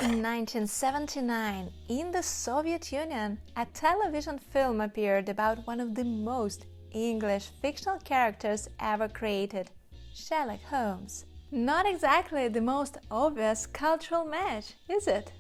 In 1979, in the Soviet Union, a television film appeared about one of the most English fictional characters ever created, Sherlock Holmes. Not exactly the most obvious cultural match, is it?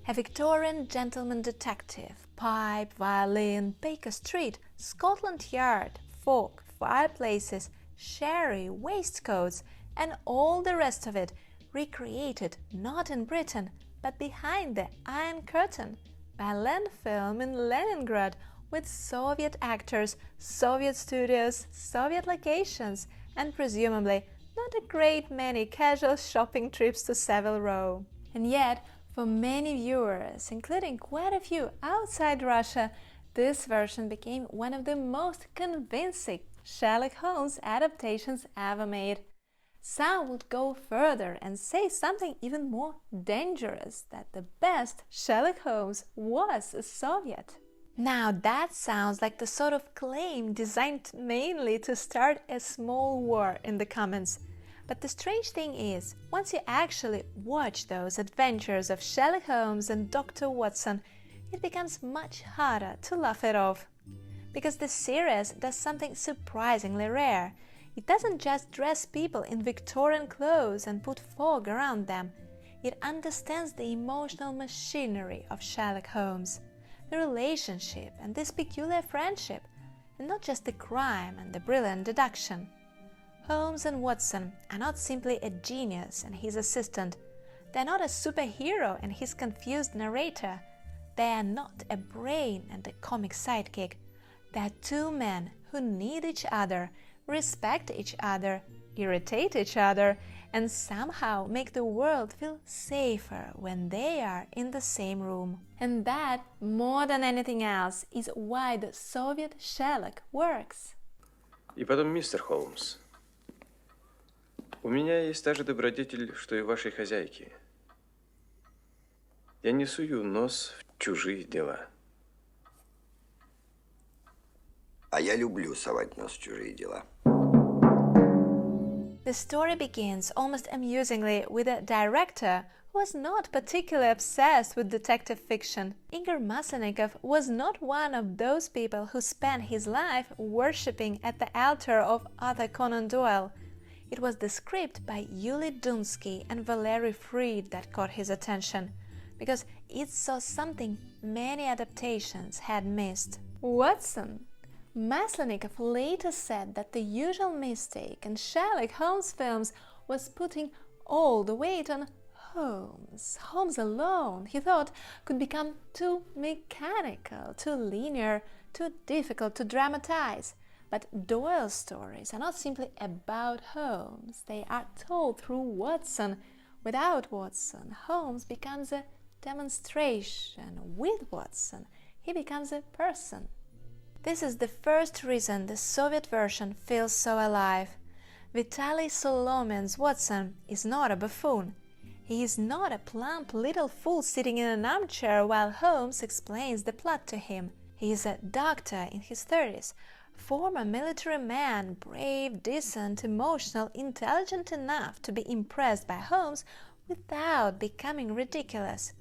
A Victorian gentleman detective, pipe, violin, Baker Street, Scotland Yard, folk, fireplaces, sherry, waistcoats, and all the rest of it, recreated not in Britain, but behind the Iron Curtain, by Lenfilm in Leningrad, with Soviet actors, Soviet studios, Soviet locations, and presumably not a great many casual shopping trips to Savile Row. And yet, for many viewers, including quite a few outside Russia, this version became one of the most convincing Sherlock Holmes adaptations ever made. Some would go further and say something even more dangerous, that the best Sherlock Holmes was a Soviet. Now that sounds like the sort of claim designed mainly to start a small war in the comments. But the strange thing is, once you actually watch those adventures of Sherlock Holmes and Dr. Watson, it becomes much harder to laugh it off. Because the series does something surprisingly rare. It doesn't just dress people in Victorian clothes and put fog around them. It understands the emotional machinery of Sherlock Holmes, the relationship and this peculiar friendship, and not just the crime and the brilliant deduction. Holmes and Watson are not simply a genius and his assistant. They're not a superhero and his confused narrator. They are not a brain and a comic sidekick. They're two men who need each other, respect each other, irritate each other, and somehow make the world feel safer when they are in the same room. And that, more than anything else, is why the Soviet Sherlock works. И потом, мистер Холмс, у меня есть та же добродетель, что и вашей хозяйки. Я не сую нос в чужие дела. А я люблю совать нос в чужие дела. The story begins almost amusingly with a director who was not particularly obsessed with detective fiction. Igor Maslenikov was not one of those people who spent his life worshipping at the altar of Arthur Conan Doyle. It was the script by Yuli Dunsky and Valery Freed that caught his attention, because it saw something many adaptations had missed. Watson. Maslenikov later said that the usual mistake in Sherlock Holmes films was putting all the weight on Holmes. Holmes alone, he thought, could become too mechanical, too linear, too difficult to dramatize. But Doyle's stories are not simply about Holmes, they are told through Watson. Without Watson, Holmes becomes a demonstration. With Watson, he becomes a person. This is the first reason the Soviet version feels so alive. Vitaly Solomin's Watson is not a buffoon. He is not a plump little fool sitting in an armchair while Holmes explains the plot to him. He is a doctor in his 30s, former military man, brave, decent, emotional, intelligent enough to be impressed by Holmes without becoming ridiculous.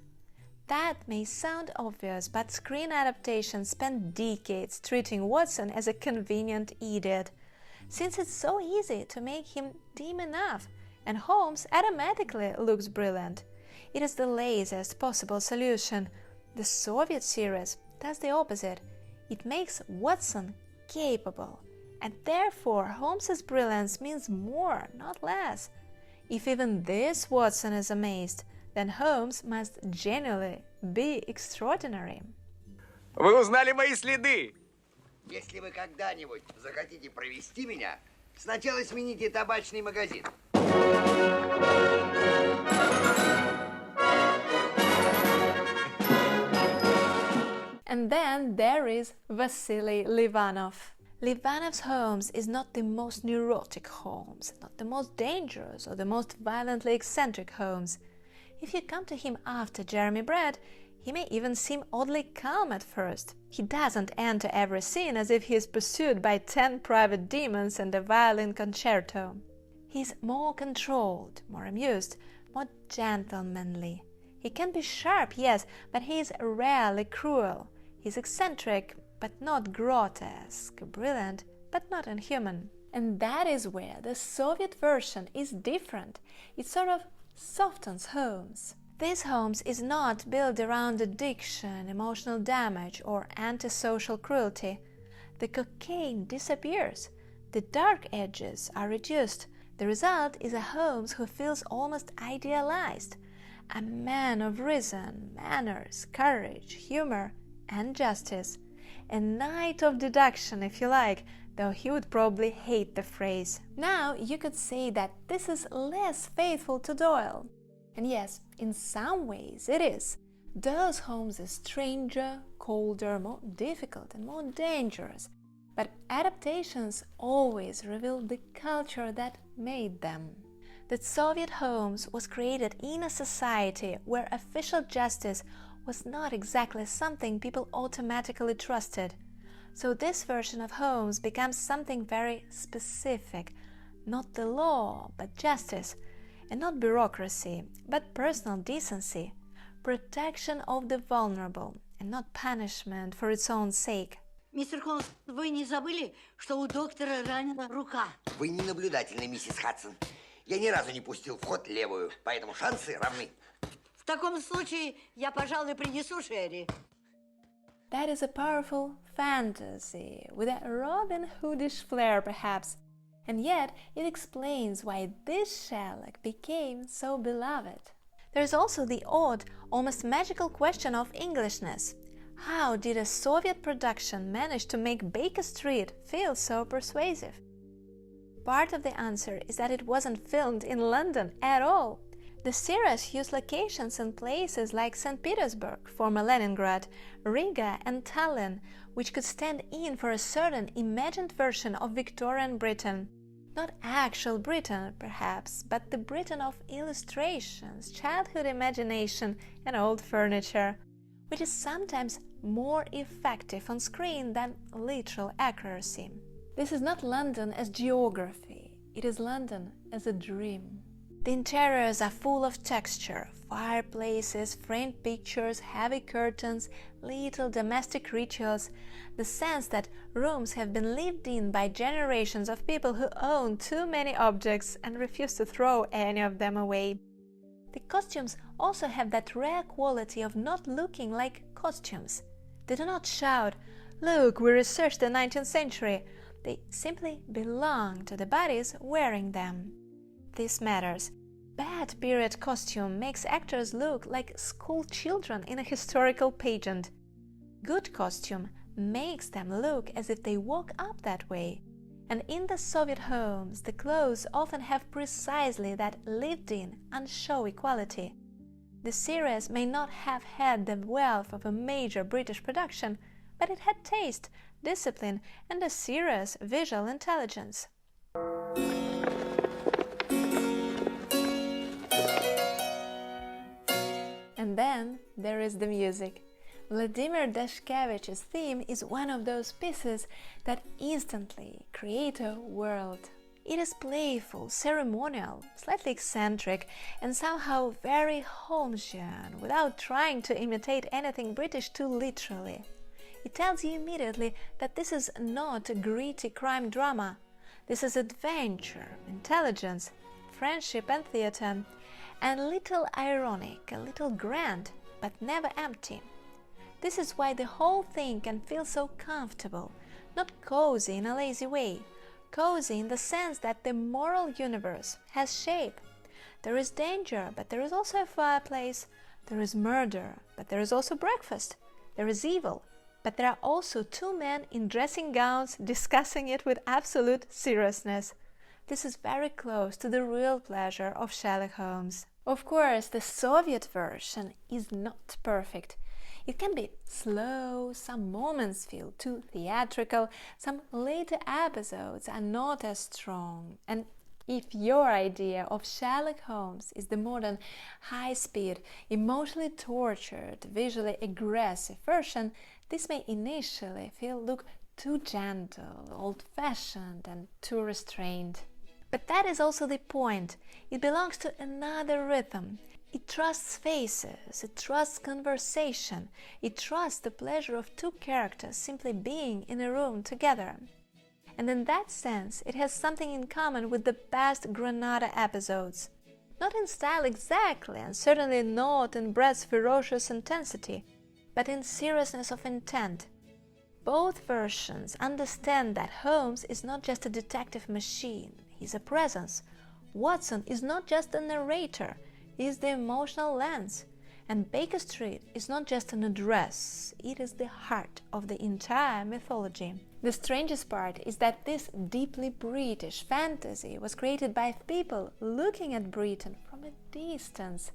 That may sound obvious, but screen adaptations spent decades treating Watson as a convenient idiot, since it's so easy to make him dim enough, and Holmes automatically looks brilliant. It is the laziest possible solution. The Soviet series does the opposite. It makes Watson capable, and therefore Holmes's brilliance means more, not less. If even this Watson is amazed, then Holmes must genuinely be extraordinary. Вы узнали мои следы! Если вы когда-нибудь захотите провести меня, сначала смените табачный магазин. And then there is Vasily Livanov. Livanov's Holmes is not the most neurotic Holmes, not the most dangerous or the most violently eccentric Holmes. If you come to him after Jeremy Brett, he may even seem oddly calm at first. He doesn't enter every scene as if he is pursued by 10 private demons and a violin concerto. He is more controlled, more amused, more gentlemanly. He can be sharp, yes, but he is rarely cruel. He's eccentric, but not grotesque, brilliant, but not inhuman. And that is where the Soviet version is different. It sort of softens Holmes. This Holmes is not built around addiction, emotional damage, or antisocial cruelty. The cocaine disappears. The dark edges are reduced. The result is a Holmes who feels almost idealized. A man of reason, manners, courage, humor, and justice. A knight of deduction, if you like, though he would probably hate the phrase. Now, you could say that this is less faithful to Doyle. And yes, in some ways it is. Doyle's Holmes is stranger, colder, more difficult and more dangerous. But adaptations always reveal the culture that made them. The Soviet Holmes was created in a society where official justice was not exactly something people automatically trusted. So this version of Holmes becomes something very specific, not the law, but justice, and not bureaucracy, but personal decency, protection of the vulnerable, and not punishment for its own sake. Мистер Холмс, вы не забыли, что у доктора ранена рука? Вы не наблюдательны, миссис Хадсон. Я ни разу не пустил в ход левую, поэтому шансы равны. В таком случае я, пожалуй, принесу Шерри. That is a powerful fantasy, with a Robin Hoodish flair perhaps, and yet it explains why this Sherlock became so beloved. There is also the odd, almost magical question of Englishness. How did a Soviet production manage to make Baker Street feel so persuasive? Part of the answer is that it wasn't filmed in London at all. The series used locations in places like St. Petersburg, former Leningrad, Riga and Tallinn, which could stand in for a certain imagined version of Victorian Britain. Not actual Britain, perhaps, but the Britain of illustrations, childhood imagination and old furniture, which is sometimes more effective on screen than literal accuracy. This is not London as geography, it is London as a dream. The interiors are full of texture, fireplaces, framed pictures, heavy curtains, little domestic rituals, the sense that rooms have been lived in by generations of people who own too many objects and refuse to throw any of them away. The costumes also have that rare quality of not looking like costumes. They do not shout, "Look, we researched the 19th century." They simply belong to the bodies wearing them. This matters. Bad period costume makes actors look like school children in a historical pageant. Good costume makes them look as if they woke up that way. And in the Soviet homes, the clothes often have precisely that lived-in, unshowy quality. The series may not have had the wealth of a major British production, but it had taste, discipline, and a serious visual intelligence. And then there is the music. Vladimir Dashkevich's theme is one of those pieces that instantly create a world. It is playful, ceremonial, slightly eccentric, and somehow very Holmesian, without trying to imitate anything British too literally. It tells you immediately that this is not a gritty crime drama. This is adventure, intelligence, friendship and theater, and a little ironic, a little grand, but never empty. This is why the whole thing can feel so comfortable, not cozy in a lazy way, cozy in the sense that the moral universe has shape. There is danger, but there is also a fireplace. There is murder, but there is also breakfast. There is evil, but there are also two men in dressing gowns discussing it with absolute seriousness. This is very close to the real pleasure of Sherlock Holmes. Of course, the Soviet version is not perfect. It can be slow, some moments feel too theatrical, some later episodes are not as strong. And if your idea of Sherlock Holmes is the modern, high-speed, emotionally tortured, visually aggressive version, this may initially look too gentle, old-fashioned and too restrained. But that is also the point. It belongs to another rhythm. It trusts faces, it trusts conversation, it trusts the pleasure of two characters simply being in a room together. And in that sense, it has something in common with the best Granada episodes. Not in style exactly, and certainly not in Brett's ferocious intensity, but in seriousness of intent. Both versions understand that Holmes is not just a detective machine, he's a presence. Watson is not just a narrator, he is the emotional lens. And Baker Street is not just an address, it is the heart of the entire mythology. The strangest part is that this deeply British fantasy was created by people looking at Britain from a distance.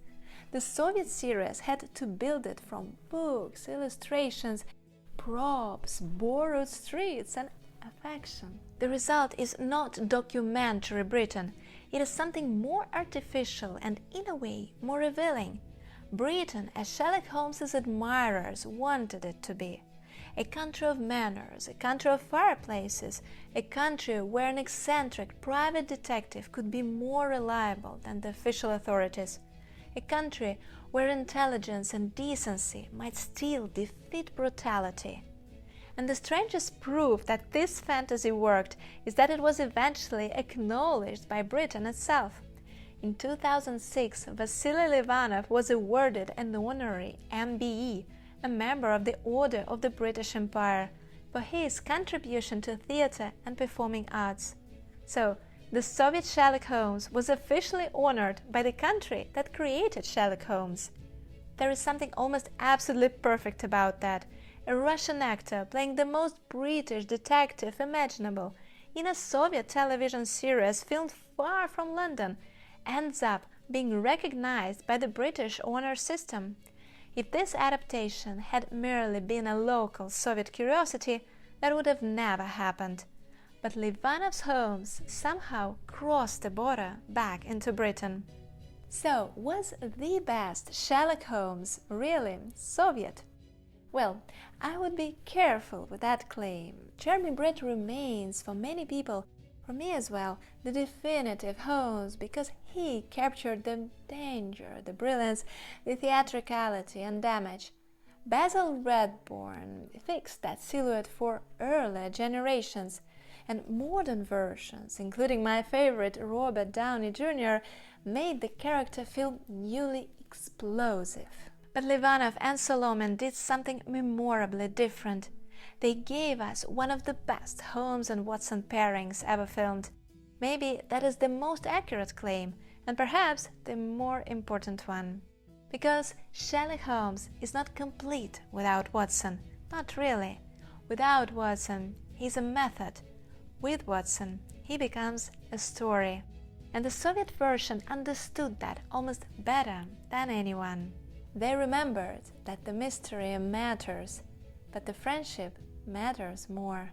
The Soviet series had to build it from books, illustrations, props, borrowed streets, and affection. The result is not documentary Britain, it is something more artificial and, in a way, more revealing. Britain, as Sherlock Holmes's admirers wanted it to be. A country of manners, a country of fireplaces, a country where an eccentric private detective could be more reliable than the official authorities. A country where intelligence and decency might still defeat brutality. And the strangest proof that this fantasy worked is that it was eventually acknowledged by Britain itself. In 2006, Vasily Livanov was awarded an honorary MBE, a member of the Order of the British Empire, for his contribution to theatre and performing arts. So, the Soviet Sherlock Holmes was officially honored by the country that created Sherlock Holmes. There is something almost absolutely perfect about that. A Russian actor playing the most British detective imaginable in a Soviet television series filmed far from London ends up being recognized by the British honor system. If this adaptation had merely been a local Soviet curiosity, that would have never happened. But Livanov's Holmes somehow crossed the border back into Britain. So, was the best Sherlock Holmes really Soviet? Well, I would be careful with that claim. Jeremy Brett remains, for many people, for me as well, the definitive Holmes because he captured the danger, the brilliance, the theatricality and damage. Basil Rathbone fixed that silhouette for earlier generations, and modern versions, including my favorite Robert Downey Jr., made the character feel newly explosive. But Livanov and Solomin did something memorably different. They gave us one of the best Holmes and Watson pairings ever filmed. Maybe that is the most accurate claim, and perhaps the more important one. Because Sherlock Holmes is not complete without Watson. Not really. Without Watson, he's a method. With Watson, he becomes a story. And the Soviet version understood that almost better than anyone. They remembered that the mystery matters, but the friendship matters more.